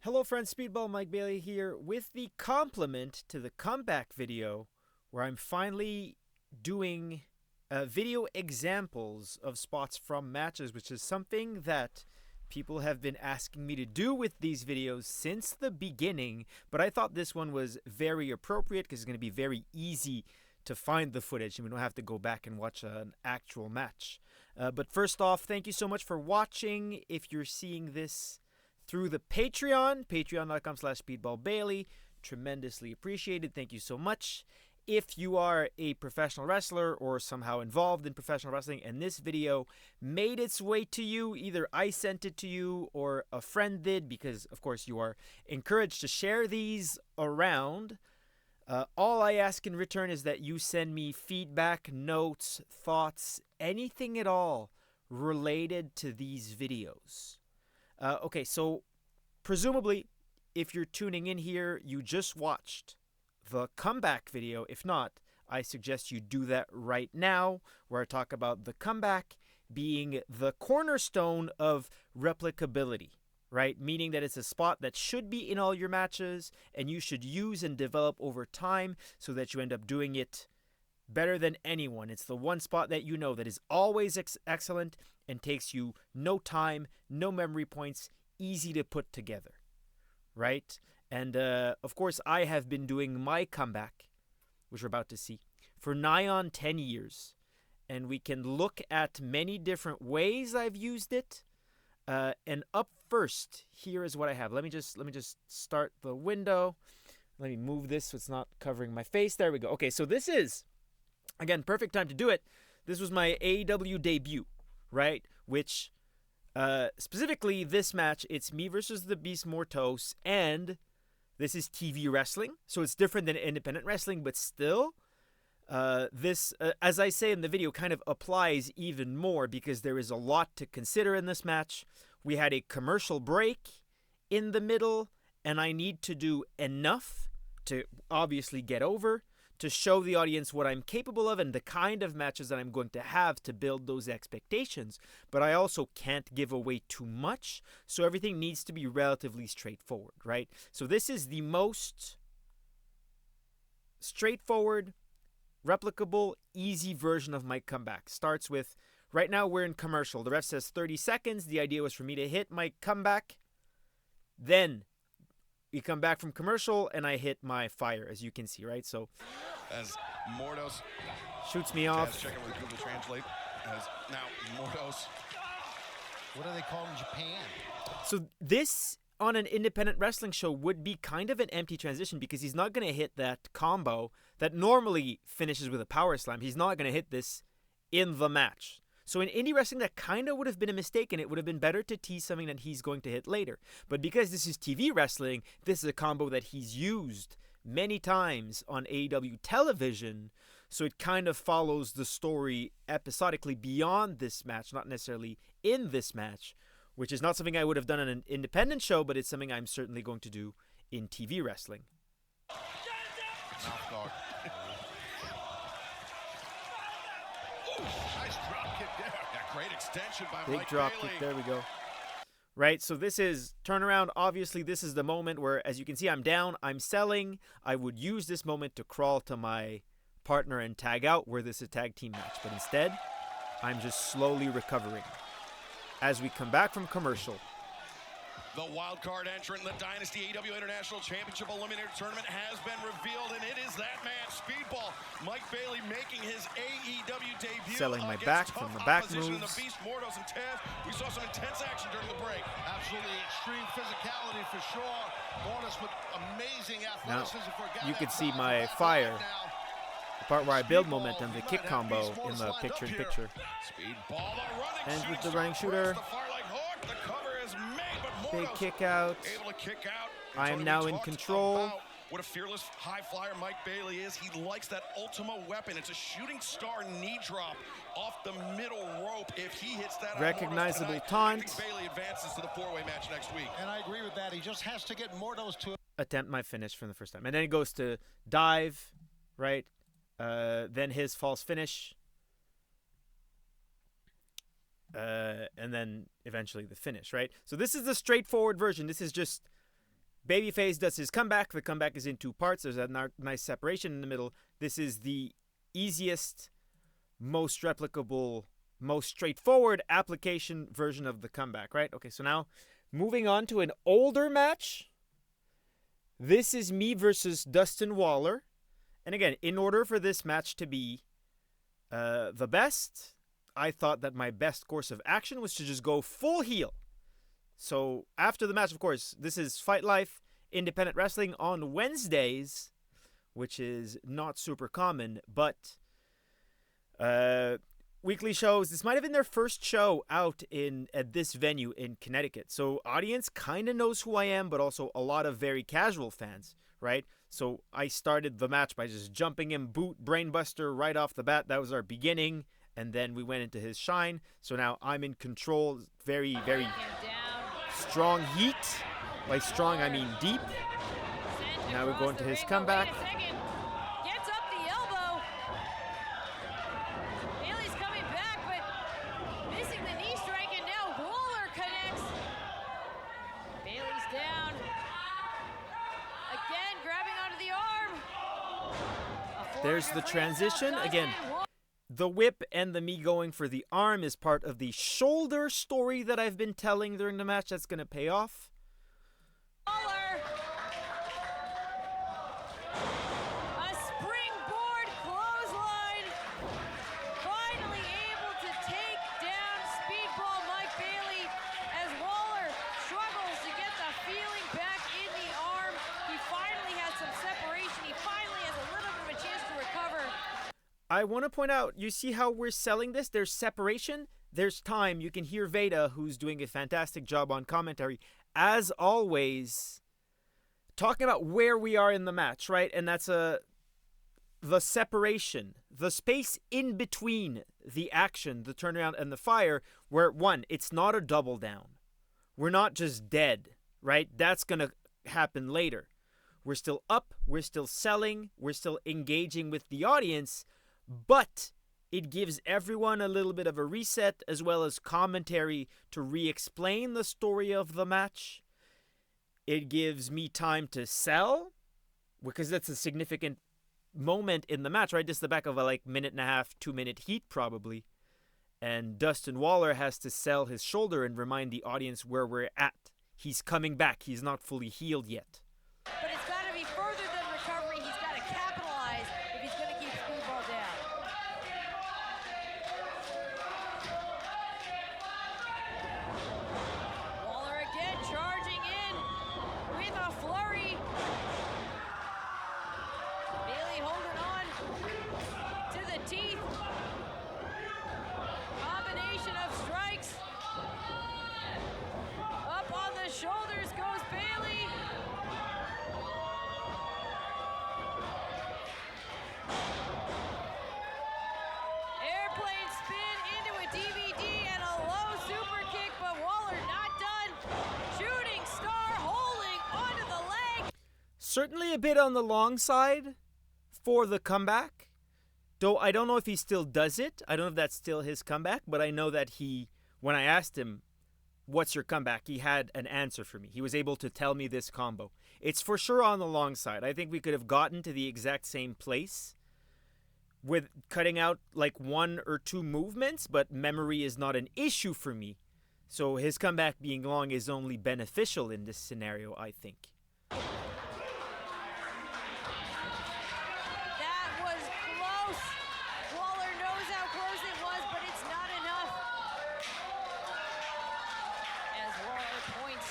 Hello friends, Speedball Mike Bailey here with the complement to the comeback video where I'm finally doing video examples of spots from matches, which is something that people have been asking me to do with these videos since the beginning, but I thought this one was very appropriate because it's going to be very easy to find the footage and we don't have to go back and watch an actual match. But first off, thank you so much for watching. If you're seeing this through the patreon.com/speedballbailey, tremendously appreciated. Thank you so much. If you are a professional wrestler or somehow involved in professional wrestling and this video made its way to you, either I sent it to you or a friend did, because of course you are encouraged to share these around. All I ask in return is that you send me feedback, notes, thoughts, anything at all related to these videos. Okay, so presumably, if you're tuning in here, you just watched the comeback video. If not, I suggest you do that right now, where I talk about the comeback being the cornerstone of replicability, right? Meaning that it's a spot that should be in all your matches, and you should use and develop over time so that you end up doing it better than anyone. It's the one spot that you know that is always excellent and takes you no time, no memory points, easy to put together, right? And of course, I have been doing my comeback, which we're about to see, for nigh on 10 years. And we can look at many different ways I've used it. And up first, here is what I have. Let me just start the window. Let me move this so it's not covering my face. There we go. Okay, so this is, again, perfect time to do it. This was my AEW debut, right? Which, specifically this match, it's me versus the Beast Mortos, and this is TV wrestling. So it's different than independent wrestling, but still, this, as I say in the video, kind of applies even more because there is a lot to consider in this match. We had a commercial break in the middle, and I need to do enough to obviously get over, to show the audience what I'm capable of and the kind of matches that I'm going to have to build those expectations. But I also can't give away too much, so everything needs to be relatively straightforward, right? So this is the most straightforward, replicable, easy version of my comeback. Starts with, right now we're in commercial. The ref says 30 seconds. The idea was for me to hit my comeback. Then we come back from commercial and I hit my fire, as you can see, right? So as Mordos shoots me off. Checking with Google Translate. As now Mordos. What do they call in Japan? So this on an independent wrestling show would be kind of an empty transition because he's not going to hit that combo that normally finishes with a power slam. He's not going to hit this in the match. So in indie wrestling, that kind of would have been a mistake, and it would have been better to tease something that he's going to hit later. But because this is TV wrestling, this is a combo that he's used many times on AEW television, so it kind of follows the story episodically beyond this match, not necessarily in this match, which is not something I would have done on an independent show, but it's something I'm certainly going to do in TV wrestling. Mouth guard. Nice drop kick there. Yeah, great extension by Big Mike drop Bailey. kick, there we go. Right, so this is turnaround. Obviously, this is the moment where, as you can see, I'm down, I'm selling. I would use this moment to crawl to my partner and tag out where this is a tag team match. But instead, I'm just slowly recovering. As we come back from commercial. The wild card entrant in the Dynasty AEW International Championship Eliminator Tournament has been revealed, and it is that man, Speedball Mike Bailey, making his AEW debut. Selling my against back tough from the back opposition in moves. The Beast Mortos and Tev. We saw some intense action during the break. Absolutely extreme physicality for sure. Mortis with amazing athleticism for a guy you can that see size my and that fire. right now. The part where I build momentum, the kick combo in the Speedball picture-in-picture. Speedball, the running Ends with the shooting running star shooter. across the far leg hook. The cover is made, but Big Mortos kick out. able to kick out. I am Tony, now we in talked control. about what a fearless high flyer Mike Bailey is. He likes that Ultima weapon. It's a shooting star knee drop off the middle rope. If he hits that on Recognizable Mortos taunt. tonight, I think Bailey advances to the four-way match next week. And I agree with that. He just has to get Mortos to Attempt my finish from the first time. And then it goes to dive, right? Then his false finish. And then eventually the finish, right? So this is the straightforward version. This is just Babyface does his comeback. The comeback is in two parts. There's a nice separation in the middle. This is the easiest, most replicable, most straightforward application version of the comeback, right? Okay, so now moving on to an older match. This is me versus Dustin Waller. And again, in order for this match to be the best, I thought that my best course of action was to just go full heel. So after the match, of course, this is Fight Life Independent Wrestling on Wednesdays, which is not super common, but weekly shows. This might have been their first show out at this venue in Connecticut. So audience kind of knows who I am, but also a lot of very casual fans, right? So I started the match by just jumping in, boot, brainbuster right off the bat. That was our beginning. And then we went into his shine. So now I'm in control. Very, very strong heat. By strong, I mean deep. Now we go into his comeback. Gets up the elbow. Bailey's coming back, but missing the knee strike, and now Waller connects. Bailey's down. Again, grabbing onto the arm. There's the transition. Again, the whip and the me going for the arm is part of the shoulder story that I've been telling during the match. That's going to pay off. Waller. A springboard clothesline. Finally able to take down Speedball Mike Bailey as Waller struggles to get the feeling back in the arm. He finally has some separation. He finally has a little bit of a chance to recover. I want to point out, you see how we're selling this? There's separation, there's time. You can hear Veda, who's doing a fantastic job on commentary, as always, talking about where we are in the match, right? And that's the separation, the space in between the action, the turnaround, and the fire, where, one, it's not a double down. We're not just dead, right? That's going to happen later. We're still up, we're still selling, we're still engaging with the audience, but it gives everyone a little bit of a reset as well as commentary to re-explain the story of the match. It gives me time to sell because that's a significant moment in the match, right? Just the back of a minute and a half, 2-minute heat probably. And Dustin Waller has to sell his shoulder and remind the audience where we're at. He's coming back. He's not fully healed yet. But it's got to be further than recovery. He's got to capitalize if he's going to keep Speedball down. Waller again charging in with a flurry. Bailey holding on to the teeth. Combination of strikes. Up on the shoulders goes Bailey. Airplane spin into a DVD and a low super kick, but Waller not done. Shooting star holding onto the leg. Certainly a bit on the long side for the comeback. Though I don't know if he still does it. I don't know if that's still his comeback, but I know that when I asked him, what's your comeback? He had an answer for me. He was able to tell me this combo. It's for sure on the long side. I think we could have gotten to the exact same place with cutting out one or two movements, but memory is not an issue for me. So his comeback being long is only beneficial in this scenario, I think. That was close. Waller knows how close it was, but it's not enough. As Waller points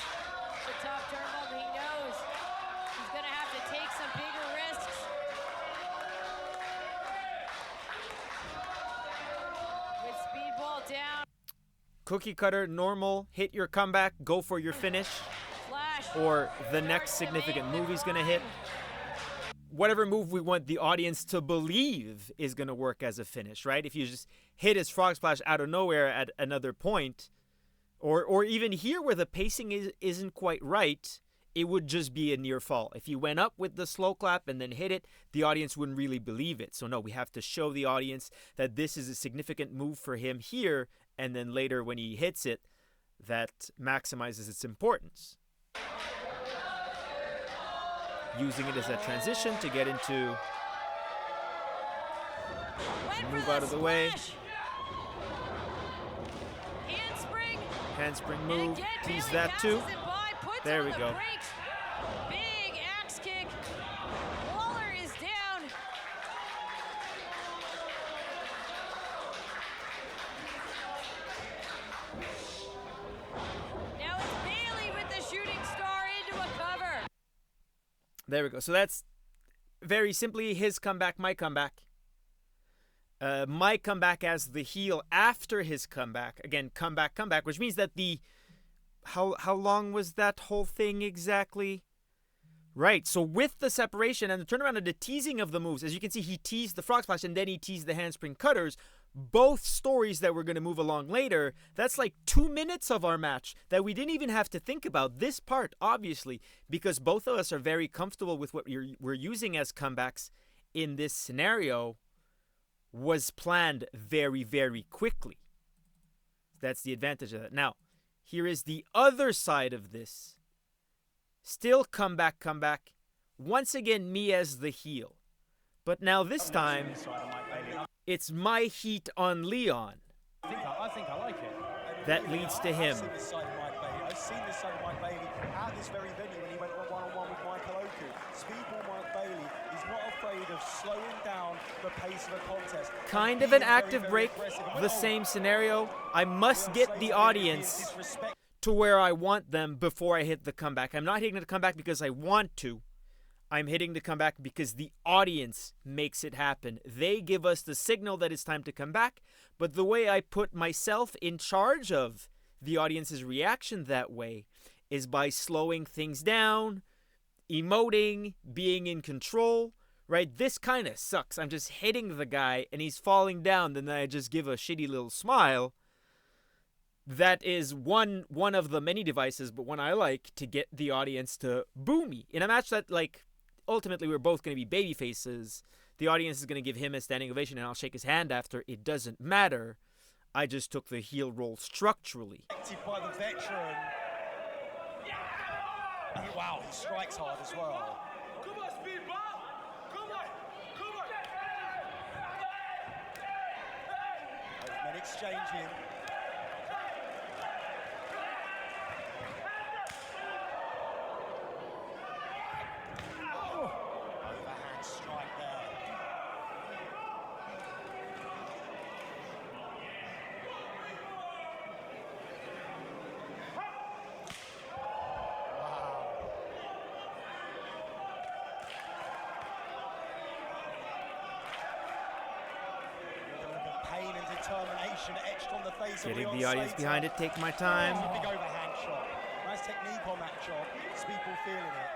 the top turnbuckle, he knows he's going to have to take some bigger risks. With Speedball down. Cookie cutter, normal, hit your comeback, go for your finish, Flash. or the next significant move he's going to hit. Whatever move we want the audience to believe is going to work as a finish, right? If you just hit his frog splash out of nowhere at another point, or even here where the pacing isn't quite right, it would just be a near fall. If he went up with the slow clap and then hit it, the audience wouldn't really believe it. So no, we have to show the audience that this is a significant move for him here, and then later when he hits it, that maximizes its importance. using it as a transition to get into, move out of the way. Handspring. Handspring move, Again, tease Bailey that too. passes it by, puts There on we the go. brakes. Big axe kick. Waller is down. Now it's Bailey with the shooting star into a cover. There we go. So that's very simply his comeback, my comeback. My comeback as the heel after his comeback. Again, comeback, which means that the... How long was that whole thing exactly? Right, so with the separation and the turnaround and the teasing of the moves, as you can see, he teased the frog splash and then he teased the handspring cutters. Both stories that we're going to move along later, that's like 2 minutes of our match that we didn't even have to think about. This part, obviously, because both of us are very comfortable with what we're using as comebacks in this scenario, was planned very, very quickly. That's the advantage of that. Now, here is the other side of this. Still comeback. Once again, me as the heel. But now this time, it's my heat on Leon. I think I like it. That leads to him. I've seen this side of Mike Bailey. I've seen this side of Mike Bailey at this very venue when he went one-on-one with Michael Oku. Speedball Mike Bailey is not afraid of slowing down the pace of a contest. Kind of an active break, the same scenario. I must get the audience to where I want them before I hit the comeback. I'm not hitting the comeback because I want to. I'm hitting the comeback because the audience makes it happen. They give us the signal that it's time to come back, but the way I put myself in charge of the audience's reaction that way is by slowing things down, emoting, being in control, right? This kind of sucks. I'm just hitting the guy and he's falling down, then I just give a shitty little smile. That is one of the many devices, but one I like to get the audience to boo me. In a match that, like, ultimately we're both going to be baby faces, the audience is going to give him a standing ovation and I'll shake his hand after. It doesn't matter. I just took the heel role structurally. By the veteran. Wow, he strikes hard as well. Come on, Speedball! Come on! Both men exchanging. Overhand strike there. Pain and determination etched on the face of Getting Leon the audience Slater. behind it, take my time. Big overhand shot. Nice technique on that job. Speedball feeling it.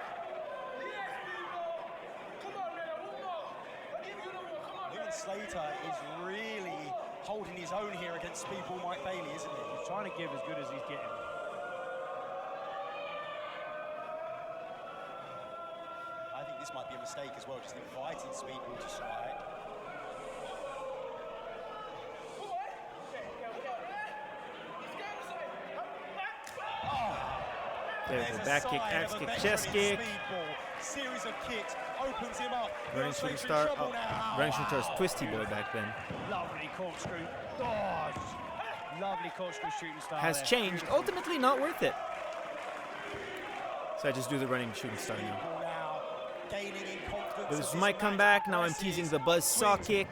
Leon Slater is really holding his own here against Speedball Mike Bailey, isn't he? He's trying to give as good as he's getting. I think this might be a mistake as well, just inviting Speedball to strike. There's the back kick, axe kick, chest kick. Series of kicks opens him up. Running shooting star. Oh, running shooting star's Twisty Boy back then. Lovely corkscrew. Oh, lovely corkscrew shooting star. Has there. changed. Ultimately not worth it. So I just do the running shooting star now. This is my comeback. Now I'm teasing the buzz saw kick.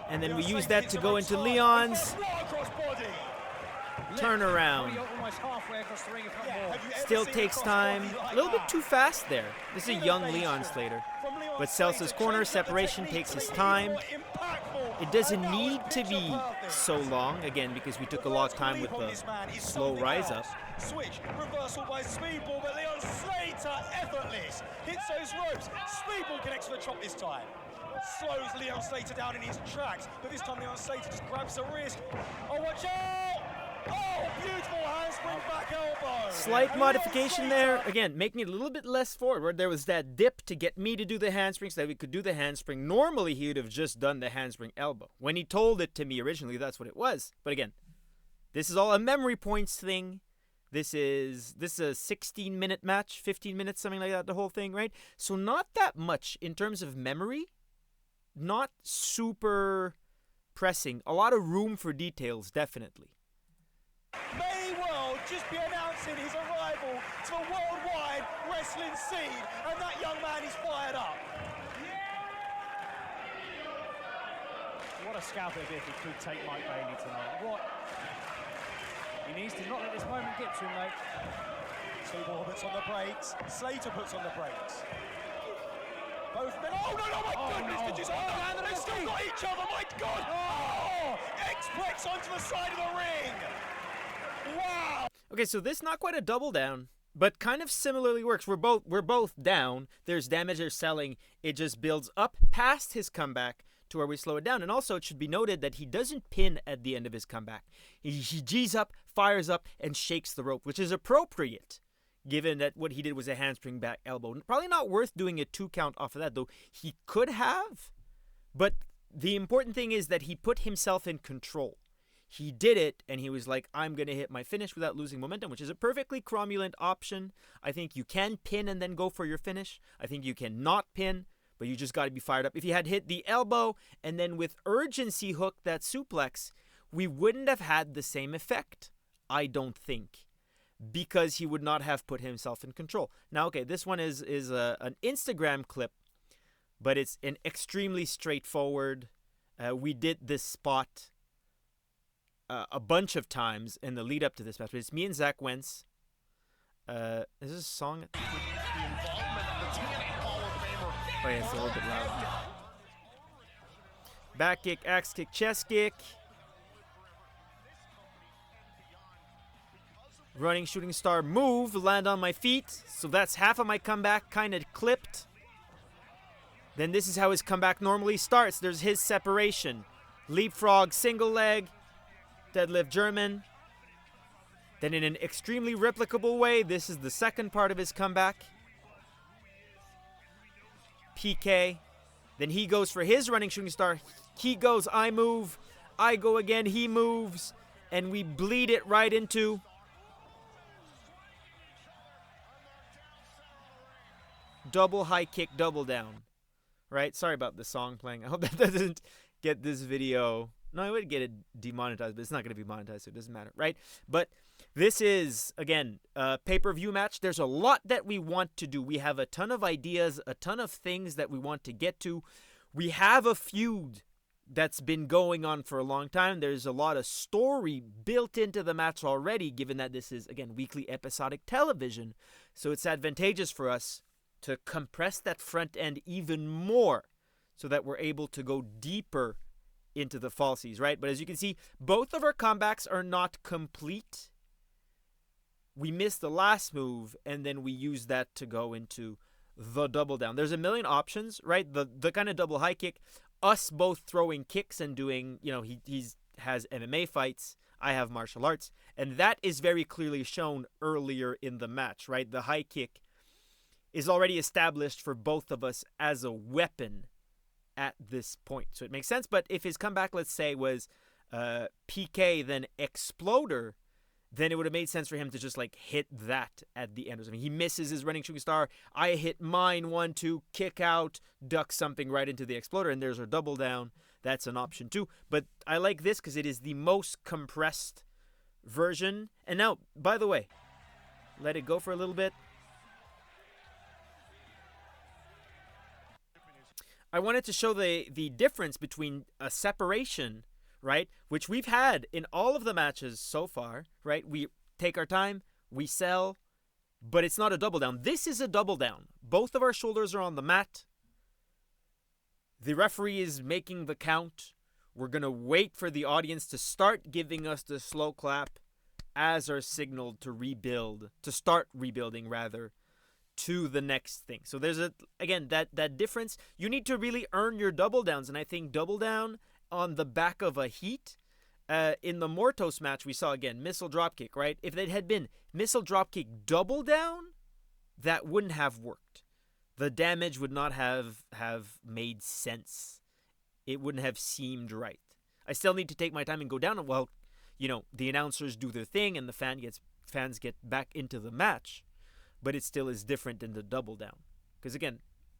And then we use that to go into Leon's turnaround. Almost halfway across the ring, if not more. Still takes time. A little bit too fast there. This is a young Leon Slater. But Celsa's corner separation takes his time. It doesn't need to be so long, again, because we took a lot of time with the slow rise up. Switch, reversal by Speedball, but Leon Slater, effortless. Hits those ropes. Speedball connects with the chop this time. Slows Leon Slater down in his tracks, but this time Leon Slater just grabs the wrist. Oh, watch out! Oh, beautiful handspring back elbow. Slight modification there. Again, making it a little bit less forward. There was that dip to get me to do the handspring so that we could do the handspring. Normally, he would have just done the handspring elbow. When he told it to me originally, that's what it was. But again, this is all a memory points thing. This is a 16-minute match, 15 minutes, something like that, the whole thing, right? So not that much in terms of memory. Not super pressing. A lot of room for details, definitely. May well just be announcing his arrival to the worldwide wrestling scene, and that young man is fired up. What a scalp it'd be if he could take Mike Bailey tonight. What? He needs to not let this moment get to him, mate. Speedball puts on the brakes. Slater puts on the brakes. Both men. Oh, no, my goodness. No. Did you see that? They still got each other. My God. Oh, X-Plex onto the side of the ring. Wow. Okay, so this not quite a double down, but kind of similarly works. We're both down. There's damage they're selling. It just builds up past his comeback to where we slow it down. And also, it should be noted that he doesn't pin at the end of his comeback. He G's up, fires up, and shakes the rope, which is appropriate, given that what he did was a handspring back elbow. Probably not worth doing a 2 count off of that, though. He could have, but the important thing is that he put himself in control. He did it, and he was like, I'm going to hit my finish without losing momentum, which is a perfectly cromulent option. I think you can pin and then go for your finish. I think you can not pin, but you just got to be fired up. If he had hit the elbow and then with urgency hooked that suplex, we wouldn't have had the same effect, I don't think, because he would not have put himself in control. Now, okay, this one is an Instagram clip, but it's an extremely straightforward. We did this spot a bunch of times in the lead up to this match. But it's me and Zach Wentz. Is this a song? Oh yeah, it's a little bit loud. Back kick, axe kick, chest kick. Running shooting star move, land on my feet. So that's half of my comeback kind of clipped. Then this is how his comeback normally starts. There's his separation. Leapfrog, single leg, deadlift German. Then in an extremely replicable way, this is the second part of his comeback. PK. Then he goes for his running shooting star. He goes, I move. I go again, he moves. And we bleed it right into double high kick, double down. Right? Sorry about the song playing. I hope that doesn't get this video. No, I would get it demonetized, but it's not going to be monetized, so it doesn't matter, right? But this is, again, a pay-per-view match. There's a lot that we want to do. We have a ton of ideas, a ton of things that we want to get to. We have a feud that's been going on for a long time. There's a lot of story built into the match already, given that this is, again, weekly episodic television. So it's advantageous for us to compress that front end even more so that we're able to go deeper into the falsies, right? But as you can see, both of our comebacks are not complete. We missed the last move, and then we use that to go into the double down. There's a million options, right? The kind of double high kick, us both throwing kicks and doing, he has MMA fights, I have martial arts, and that is very clearly shown earlier in the match, right? The high kick is already established for both of us as a weapon at this point. So it makes sense. But if his comeback, let's say, was PK then Exploder, then it would have made sense for him to just like hit that at the end. I mean, he misses his running shooting star. I hit mine, 1-2, kick out, duck something right into the Exploder, and there's our double down. That's an option too. But I like this because it is the most compressed version. And now, by the way, let it go for a little bit. I wanted to show the difference between a separation, right, which we've had in all of the matches so far, right? We take our time, we sell, but it's not a double down. This is a double down. Both of our shoulders are on the mat. The referee is making the count. We're going to wait for the audience to start giving us the slow clap as our signal to rebuild, to start rebuilding rather, to the next thing. So there's again that difference. You need to really earn your double downs, and I think double down on the back of a heat in the Mortos match we saw, again, missile dropkick, right? If it had been missile dropkick double down, that wouldn't have worked. The damage would not have made sense. It wouldn't have seemed right. I still need to take my time and go down, and the announcers do their thing and the fan gets fans get back into the match, but it still is different than the double down. Because again,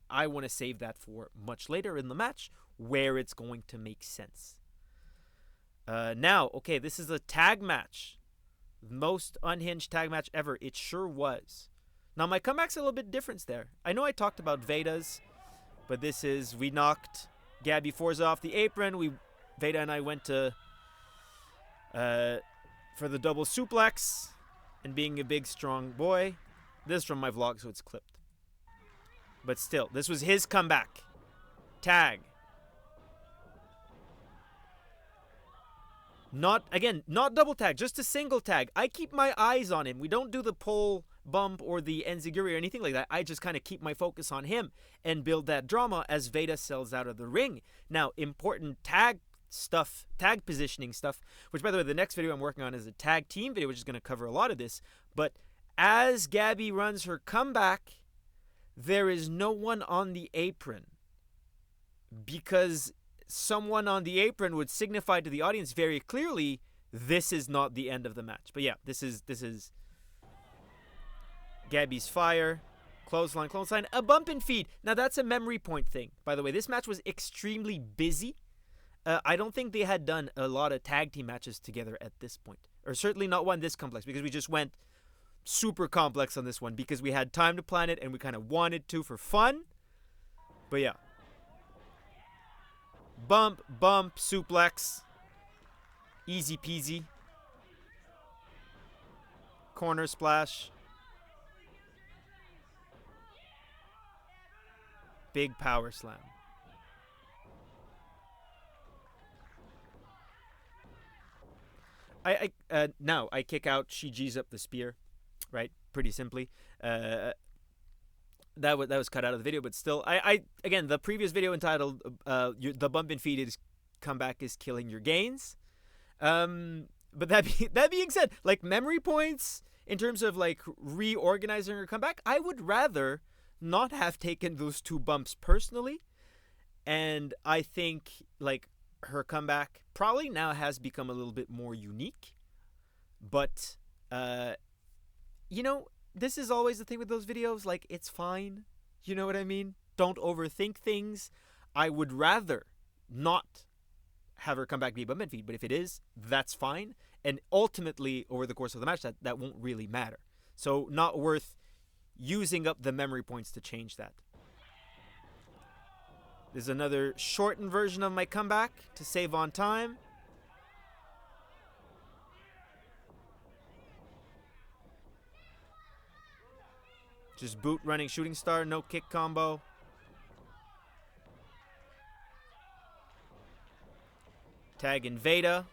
I want to save that for much later in the match where it's going to make sense. Now, okay, this is a tag match. Most unhinged tag match ever. It sure was. Now, my comeback's a little bit different there. I know I talked about Veda's, but this is, we knocked Gabby Forza off the apron. Veda and I went to for the double suplex, and being a big, strong boy. This is from my vlog, so it's clipped. But still, this was his comeback. Tag. Not double tag, just a single tag. I keep my eyes on him. We don't do the pole bump or the enziguri or anything like that. I just kind of keep my focus on him and build that drama as Veda sells out of the ring. Now, important tag stuff, tag positioning stuff, which, by the way, the next video I'm working on is a tag team video, which is going to cover a lot of this. But as Gabby runs her comeback, there is no one on the apron, because someone on the apron would signify to the audience very clearly this is not the end of the match. But yeah, this is Gabby's fire, clothesline, a bump and feed. Now that's a memory point thing. By the way, this match was extremely busy. I don't think they had done a lot of tag team matches together at this point, or certainly not one this complex, because we just went super complex on this one because we had time to plan it and we kind of wanted to for fun. But yeah. Bump, suplex. Easy peasy. Corner splash. Big power slam. Now I kick out, she G's up the spear, right? Pretty simply. That was cut out of the video, but still, again, the previous video entitled "The Bump and Feed is Comeback is Killing Your Gains." But that being said, like memory points in terms of like reorganizing her comeback, I would rather not have taken those two bumps personally, and I think like her comeback probably now has become a little bit more unique. But you know, this is always the thing with those videos, like it's fine, you know what I mean? Don't overthink things. I would rather not have her comeback be bump and feed, but if it is, that's fine, and ultimately over the course of the match that won't really matter. So not worth using up the memory points to change that. There's another shortened version of my comeback to save on time. Just boot running shooting star, no kick combo. Tag in Veda.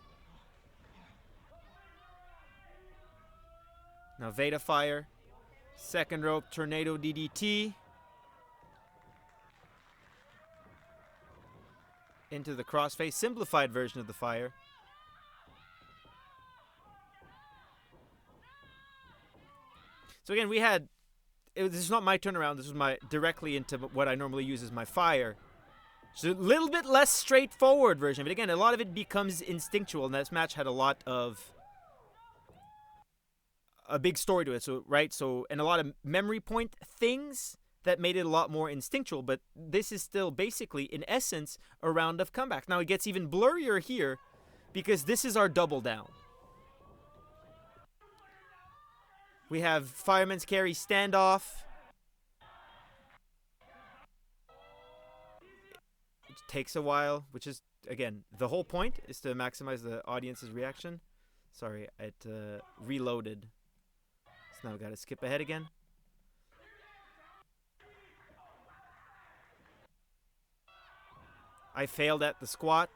Now Veda fire. Second rope tornado DDT. Into the crossface, simplified version of the fire. So again, this is not my turnaround. This was my directly into what I normally use as my fire. So a little bit less straightforward version, but again, a lot of it becomes instinctual, and this match had a lot of a big story to it. So right, and a lot of memory point things that made it a lot more instinctual, but this is still basically, in essence, a round of comebacks. Now, it gets even blurrier here because this is our double down. We have fireman's carry standoff. It takes a while, which is, again, the whole point is to maximize the audience's reaction. Sorry, it reloaded. So now we got to skip ahead again. I failed at the squat.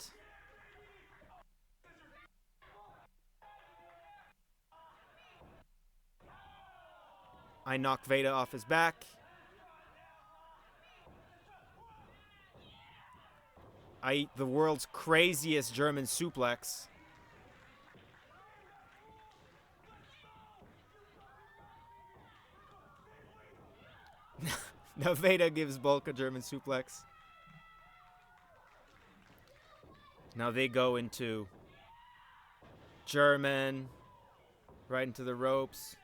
I knock Veda off his back. I eat the world's craziest German suplex. Now Veda gives Bulk a German suplex. Now they go into German, Right into the ropes.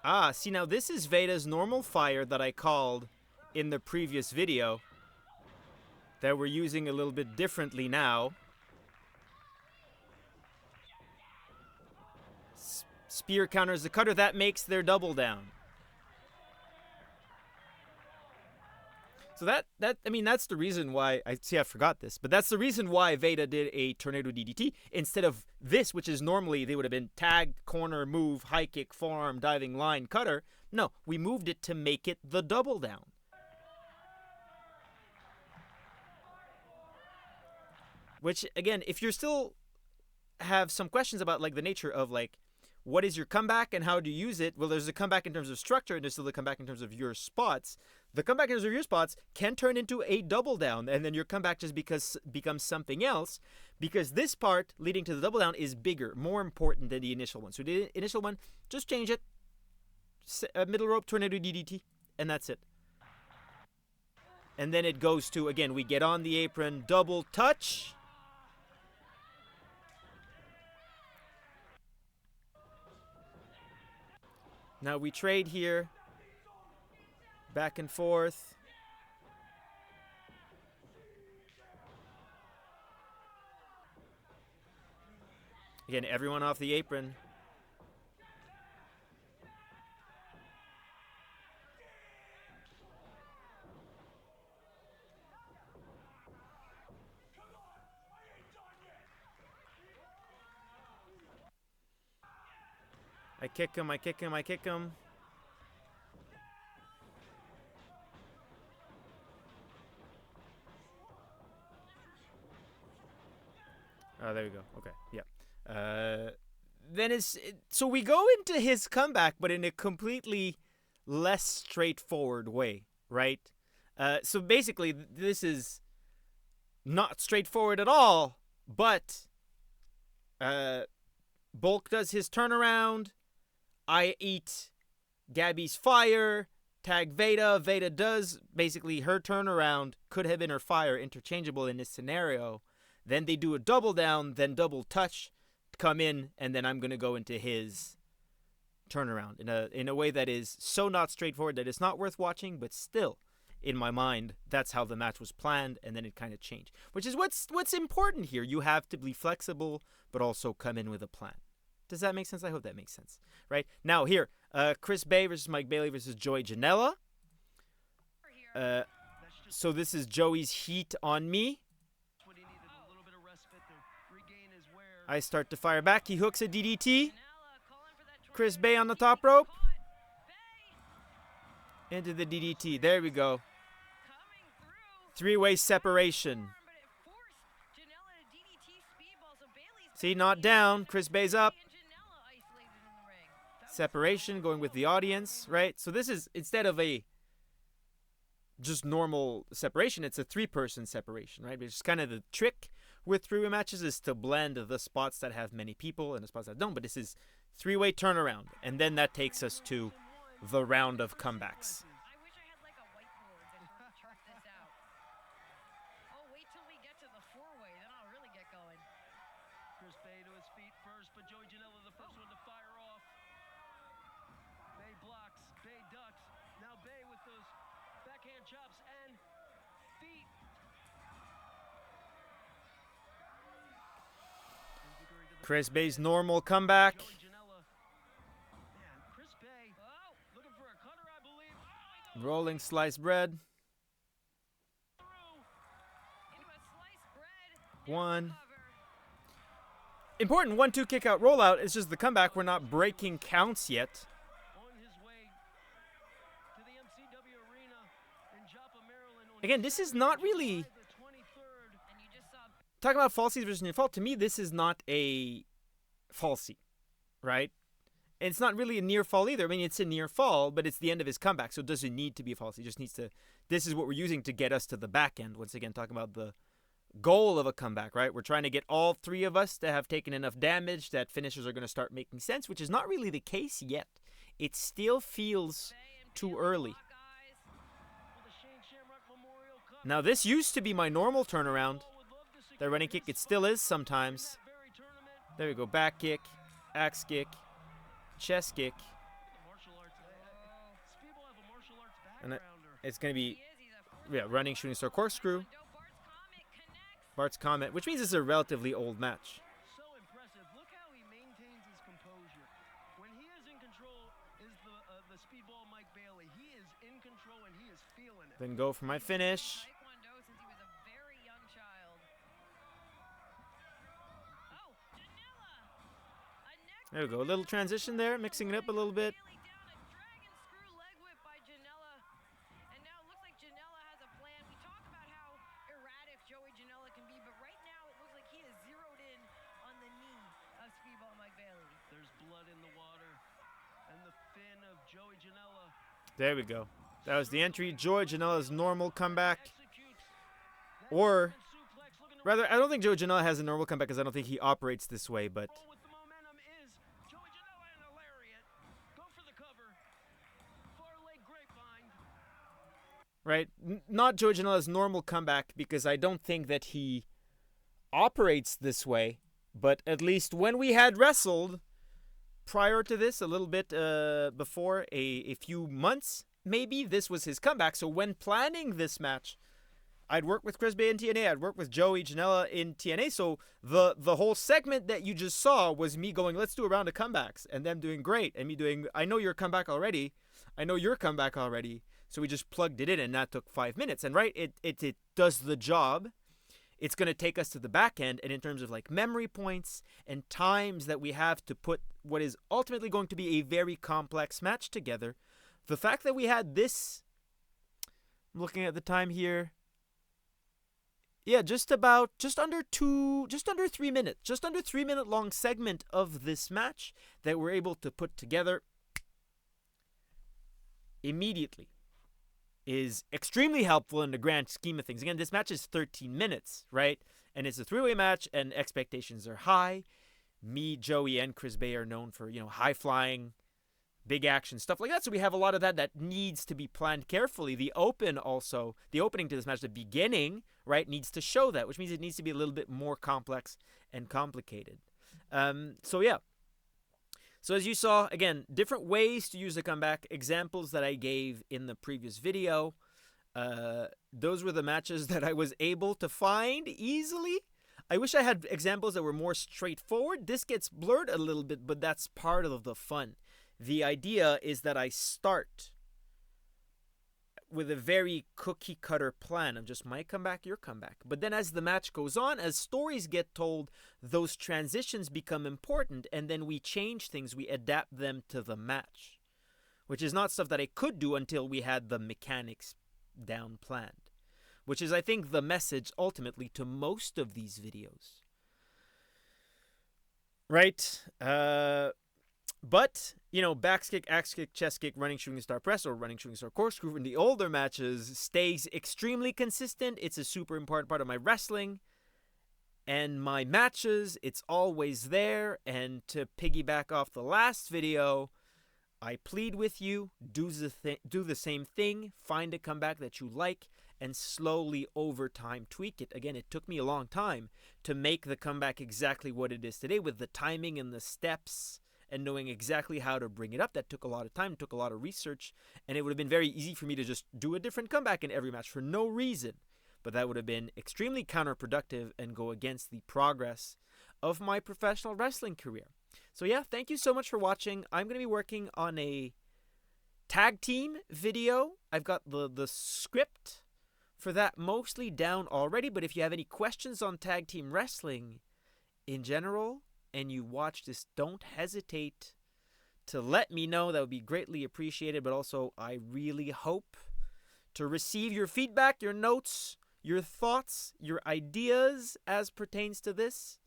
Ah, see, now this is Veda's normal fire that I called in the previous video that we're using a little bit differently now. Spear counters the cutter. That makes their double down. So I mean, that's the reason why, I forgot this, but that's the reason why Veda did a tornado DDT instead of this, which is normally, they would have been tag, corner, move, high kick, forearm, diving, line, cutter. No, we moved it to make it the double down. Which, again, if you're still have some questions about, like, the nature of, like, what is your comeback and how do you use it? Well, there's a comeback in terms of structure and there's still a comeback in terms of your spots. The comeback in terms of your spots can turn into a double down, and then your comeback just becomes something else, because this part leading to the double down is bigger, more important than the initial one. So the initial one, just change it. Middle rope tornado DDT, and that's it. And then it goes to, again, we get on the apron, double touch. Now we trade here. Back and forth. Again, everyone off the apron. I kick him, I kick him, I kick him. Oh, there we go. Okay, yeah. So we go into his comeback, but in a completely less straightforward way, right? So basically, this is not straightforward at all, but Bulk does his turnaround. I eat Gabby's fire. Tag Veda. Veda does basically her turnaround. Could have been her fire, interchangeable in this scenario. Then they do a double down, then double touch, come in, and then I'm going to go into his turnaround in a way that is so not straightforward that it's not worth watching, but still, in my mind, that's how the match was planned, and then it kind of changed. Which is what's important here. You have to be flexible, but also come in with a plan. Does that make sense? I hope that makes sense. Right? Now, here, Chris Bay versus Mike Bailey versus Joey Janela. So this is Joey's heat on me. I start to fire back. He hooks a DDT. Chris Bay on the top rope. Into the DDT. There we go. Three-way separation. See, not down. Chris Bay's up. Separation, going with the audience, right? So this is, instead of a just normal separation, it's a three-person separation, right? It's kind of the trick with three-way matches is to blend the spots that have many people and the spots that don't. But this is three-way turnaround, and then that takes us to the round of comebacks. I wish I had like a whiteboard that chart this out. Oh, wait till we get to the four-way, then I'll really get going. Chris Bay to his feet first, but Joey Janela the first one to fire off. Bay blocks, Bay ducks. Now Bay with those backhand chops and feet. Chris Bay's normal comeback. Joey Janela. Man, Chris Bay looking for a cutter, I believe. Rolling sliced bread. Into a sliced bread. One. Important 1-2 kick out rollout. It's just the comeback. We're not breaking counts yet. On his way to the MCW arena in Joppa, Maryland. Again, this is not really... The 23rd. And you just saw Talking about falsies versus near fall, to me, this is not a falsie, right? And it's not really a near fall either. I mean, it's a near fall, but it's the end of his comeback, so it doesn't need to be a falsie. It just needs to... This is what we're using to get us to the back end. Once again, talking about the goal of a comeback, right? We're trying to get all three of us to have taken enough damage that finishers are going to start making sense, which is not really the case yet. It still feels too early. Now, this used to be my normal turnaround. That running kick, it still is sometimes. There we go. Back kick, axe kick, chest kick. And it's going to be, yeah, running, shooting star, corkscrew. Bart's Comet, which means it's a relatively old match. So impressive. Look how he maintains his composure. When he is in control is the speedball Mike Bailey. He is in control and he is feeling it. Then go for my finish. Taekwondo since he was a very young child. Oh, Janela! A neck There we go. A little transition there, mixing it up a little bit. Bailey down, a dragon screw leg whip by Janela. And now it looks like Janela has a plan. We talk about how erratic Joey Janela can be, but right now it looks like he is zeroed in on the knee of speedball Mike Bailey. There's blood in the water. And the fin of Joey Janela There we go. That was the entry. Joey Janela's normal comeback. executes. Or, Suplex looking to rather, I don't think Joey Janela has a normal comeback because I don't think he operates this way, but... roll with the momentum is Joey Janela and a lariat. Go for the cover. Far leg grapevine. Right? Not Joey Janela's normal comeback because I don't think that he operates this way, but at least when we had wrestled prior to this, a little bit before, a few months, maybe, this was his comeback. So when planning this match, I'd work with Chris Bay in TNA, I'd work with Joey Janela in TNA, so the whole segment that you just saw was me going, let's do a round of comebacks, and them doing great, and me doing, I know your comeback already, so we just plugged it in, and that took 5 minutes, and right, it does the job. It's going to take us to the back end, and in terms of like memory points and times that we have to put what is ultimately going to be a very complex match together, the fact that we had this, I'm looking at the time here, yeah, just under 3 minutes, just under 3 minute long segment of this match that we're able to put together immediately is extremely helpful in the grand scheme of things. Again, this match is 13 minutes, right? And it's a three-way match, and expectations are high. Me, Joey, and Chris Bay are known for, high-flying, big action, stuff like that. So we have a lot of that needs to be planned carefully. The opening to this match, the beginning, right, needs to show that, which means it needs to be a little bit more complex and complicated. So yeah. So as you saw, again, different ways to use the comeback, examples that I gave in the previous video. Those were the matches that I was able to find easily. I wish I had examples that were more straightforward. This gets blurred a little bit, but that's part of the fun. The idea is that I start with a very cookie cutter plan of just my comeback, your comeback. But then as the match goes on, as stories get told, those transitions become important, and then we change things, we adapt them to the match, which is not stuff that I could do until we had the mechanics down planned, which is, I think, the message ultimately to most of these videos. Right? But, back kick, axe kick, chest kick, running shooting star press, or running shooting star corkscrew in the older matches stays extremely consistent. It's a super important part of my wrestling and my matches. It's always there. And to piggyback off the last video, I plead with you, do the same thing, find a comeback that you like, and slowly over time tweak it. Again, it took me a long time to make the comeback exactly what it is today with the timing and the steps and knowing exactly how to bring it up. That took a lot of time, took a lot of research, and it would have been very easy for me to just do a different comeback in every match for no reason. But that would have been extremely counterproductive and go against the progress of my professional wrestling career. So yeah, thank you so much for watching. I'm going to be working on a tag team video. I've got the script for that mostly down already, but if you have any questions on tag team wrestling in general, and you watch this, don't hesitate to let me know. That would be greatly appreciated. But also, I really hope to receive your feedback, your notes, your thoughts, your ideas as pertains to this.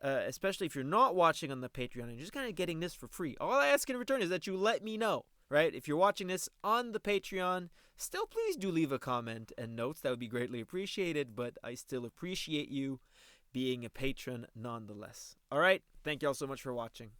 Especially if you're not watching on the Patreon and just kind of getting this for free. All I ask in return is that you let me know, right? If you're watching this on the Patreon, still please do leave a comment and notes. That would be greatly appreciated. But I still appreciate you being a patron nonetheless. All right. Thank you all so much for watching.